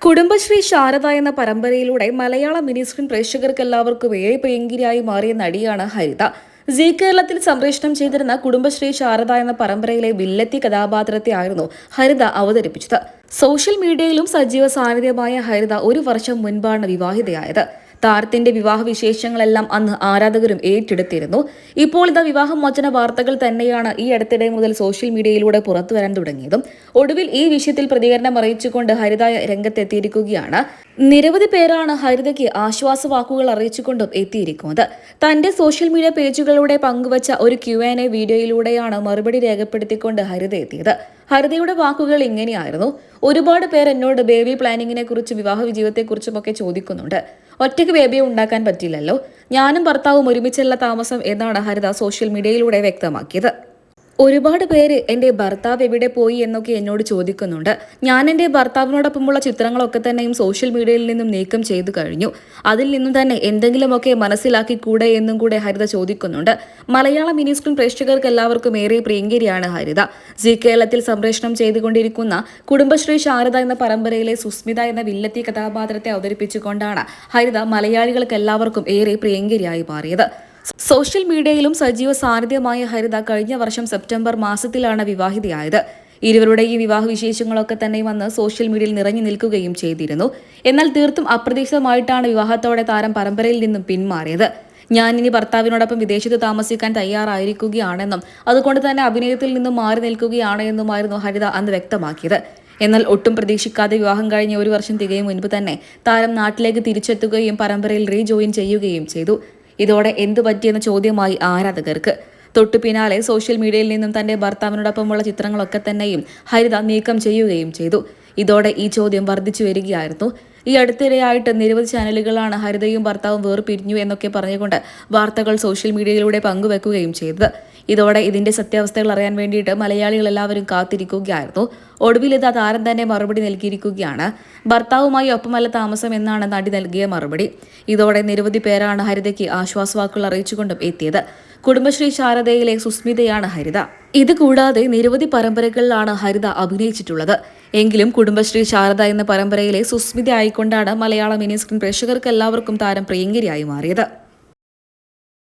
കുടുംബശ്രീ ശാരദ എന്ന പരമ്പരയിലൂടെ മലയാള mini screen പ്രേക്ഷകർക്കെല്ലാവർക്കും ഏറെ പ്രിയങ്കരിയായി മാറിയ നടിയാണ് ഹരിത. സീ കേരളത്തിൽ സംപ്രേഷണം ചെയ്തിരുന്ന കുടുംബശ്രീ ശാരദ എന്ന പരമ്പരയിലെ വില്ലത്തി കഥാപാത്രത്തെ ആയിരുന്നു ഹരിത അവതരിപ്പിച്ചത്. സോഷ്യൽ മീഡിയയിലും സജീവ സാന്നിധ്യമായ ഹരിത ഒരു വർഷം മുൻപാണ് വിവാഹിതയായത്. താരത്തിന്റെ വിവാഹ വിശേഷങ്ങളെല്ലാം അന്ന് ആരാധകരും ഏറ്റെടുത്തിരുന്നു. ഇപ്പോൾ ഇതാ വിവാഹമോചന വാർത്തകൾ തന്നെയാണ് ഈ അടുത്തിടെ മുതൽ സോഷ്യൽ മീഡിയയിലൂടെ പുറത്തുവരാൻ തുടങ്ങിയതും. ഒടുവിൽ ഈ വിഷയത്തിൽ പ്രതികരണം അറിയിച്ചുകൊണ്ട് ഹരിത രംഗത്തെത്തിയിരിക്കുകയാണ്. നിരവധി പേരാണ് ഹരിതയ്ക്ക് ആശ്വാസ വാക്കുകൾ അറിയിച്ചുകൊണ്ടും എത്തിയിരിക്കുന്നത്. തന്റെ സോഷ്യൽ മീഡിയ പേജുകളിലൂടെ പങ്കുവച്ച ഒരു Q&A വീഡിയോയിലൂടെയാണ് മറുപടി രേഖപ്പെടുത്തിക്കൊണ്ട് ഹരിത എത്തിയത്. ഹരിതയുടെ വാക്കുകൾ ഇങ്ങനെയായിരുന്നു: ഒരുപാട് പേർ എന്നോട് ബേബി പ്ലാനിങ്ങിനെ കുറിച്ചും വിവാഹ ജീവിതത്തെക്കുറിച്ചും ഒക്കെ ചോദിക്കുന്നുണ്ട്. ഒറ്റയ്ക്ക് ബേബിയെ ഉണ്ടാക്കാൻ പറ്റില്ലല്ലോ. ഞാനും ഭർത്താവും ഒരുമിച്ചുള്ള താമസം എന്നാണ് ഹരിത സോഷ്യൽ മീഡിയയിലൂടെ വ്യക്തമാക്കിയത്. ഒരുപാട് പേര് എൻ്റെ ഭർത്താവ് എവിടെ പോയി എന്നൊക്കെ എന്നോട് ചോദിക്കുന്നുണ്ട്. ഞാൻ എൻ്റെ ഭർത്താവിനോടൊപ്പമുള്ള ചിത്രങ്ങളൊക്കെ തന്നെയും സോഷ്യൽ മീഡിയയിൽ നിന്നും നീക്കം ചെയ്തു കഴിഞ്ഞു. അതിൽ നിന്നും തന്നെ എന്തെങ്കിലുമൊക്കെ മനസ്സിലാക്കി കൂടെ എന്നും കൂടെ ഹരിത ചോദിക്കുന്നുണ്ട്. മലയാള മിനി സ്ക്രീൻ പ്രേക്ഷകർക്ക് എല്ലാവർക്കും ഏറെ പ്രിയങ്കരിയാണ് ഹരിത. സീ കേരളത്തിൽ സംപ്രേഷണം ചെയ്തുകൊണ്ടിരിക്കുന്ന കുടുംബശ്രീ ശാരദ എന്ന പരമ്പരയിലെ സുസ്മിത എന്ന വില്ലത്തി കഥാപാത്രത്തെ അവതരിപ്പിച്ചുകൊണ്ടാണ് ഹരിത മലയാളികൾക്ക് എല്ലാവർക്കും ഏറെ പ്രിയങ്കരിയായി മാറിയത്. സോഷ്യൽ മീഡിയയിലും സജീവ സാന്നിധ്യമായ ഹരിത കഴിഞ്ഞ വർഷം സെപ്റ്റംബർ മാസത്തിലാണ് വിവാഹിതയായത്. ഇരുവരുടെ ഈ വിവാഹ വിശേഷങ്ങളൊക്കെ തന്നെ വന്ന് സോഷ്യൽ മീഡിയയിൽ നിറഞ്ഞു നിൽക്കുകയും ചെയ്തിരുന്നു. എന്നാൽ തീർത്തും അപ്രതീക്ഷിതമായിട്ടാണ് വിവാഹത്തോടെ താരം പരമ്പരയിൽ നിന്നും പിന്മാറിയത്. ഞാൻ ഇനി ഭർത്താവിനോടൊപ്പം വിദേശത്ത് താമസിക്കാൻ തയ്യാറായിരിക്കുകയാണെന്നും അതുകൊണ്ട് തന്നെ അഭിനയത്തിൽ നിന്നും മാറി നിൽക്കുകയാണ് എന്നുമായിരുന്നു ഹരിത അന്ന് വ്യക്തമാക്കിയത്. എന്നാൽ ഒട്ടും പ്രതീക്ഷിക്കാതെ വിവാഹം കഴിഞ്ഞ ഒരു വർഷം തികയും മുൻപ് തന്നെ താരം നാട്ടിലേക്ക് തിരിച്ചെത്തുകയും പരമ്പരയിൽ റീജോയിൻ ചെയ്യുകയും ചെയ്തു. ഇതോടെ എന്തു പറ്റിയെന്ന ചോദ്യമായി ആരാധകർക്ക്. തൊട്ടു പിന്നാലെ സോഷ്യൽ മീഡിയയിൽ നിന്നും തന്റെ ഭർത്താവിനോടൊപ്പമുള്ള ചിത്രങ്ങളൊക്കെ തന്നെയും ഹരിത നീക്കം ചെയ്യുകയും ചെയ്തു. ഇതോടെ ഈ ചോദ്യം വർദ്ധിച്ചു വരികയായിരുന്നു. ഈ അടുത്തിടെയായിട്ട് നിരവധി ചാനലുകളാണ് ഹരിതയും ഭർത്താവും വേർപിരിഞ്ഞു എന്നൊക്കെ പറഞ്ഞുകൊണ്ട് വാർത്തകൾ സോഷ്യൽ മീഡിയയിലൂടെ പങ്കുവെക്കുകയും ചെയ്തത്. ഇതോടെ ഇതിന്റെ സത്യാവസ്ഥകൾ അറിയാൻ വേണ്ടിയിട്ട് മലയാളികൾ എല്ലാവരും കാത്തിരിക്കുകയായിരുന്നു. ഒടുവിൽ ഇത് താരം തന്നെ മറുപടി നൽകിയിരിക്കുകയാണ്. ഭർത്താവുമായി ഒപ്പമല്ല താമസം എന്നാണ് നടി നൽകിയ മറുപടി. ഇതോടെ നിരവധി പേരാണ് ഹരിതയ്ക്ക് ആശ്വാസവാക്കുകൾ അറിയിച്ചുകൊണ്ടും എത്തിയത്. കുടുംബശ്രീ ശാരദയിലെ സുസ്മിതയാണ് ഹരിത. ഇത് കൂടാതെ നിരവധി പരമ്പരകളിലാണ് ഹരിത അഭിനയിച്ചിട്ടുള്ളത്. എങ്കിലും കുടുംബശ്രീ ശാരദ എന്ന പരമ്പരയിലെ സുസ്മിത ആയിക്കൊണ്ടാണ് മലയാള മിനി സ്ക്രീൻ പ്രേക്ഷകർക്ക് എല്ലാവർക്കും താരം പ്രിയങ്കരിയായി മാറിയത്.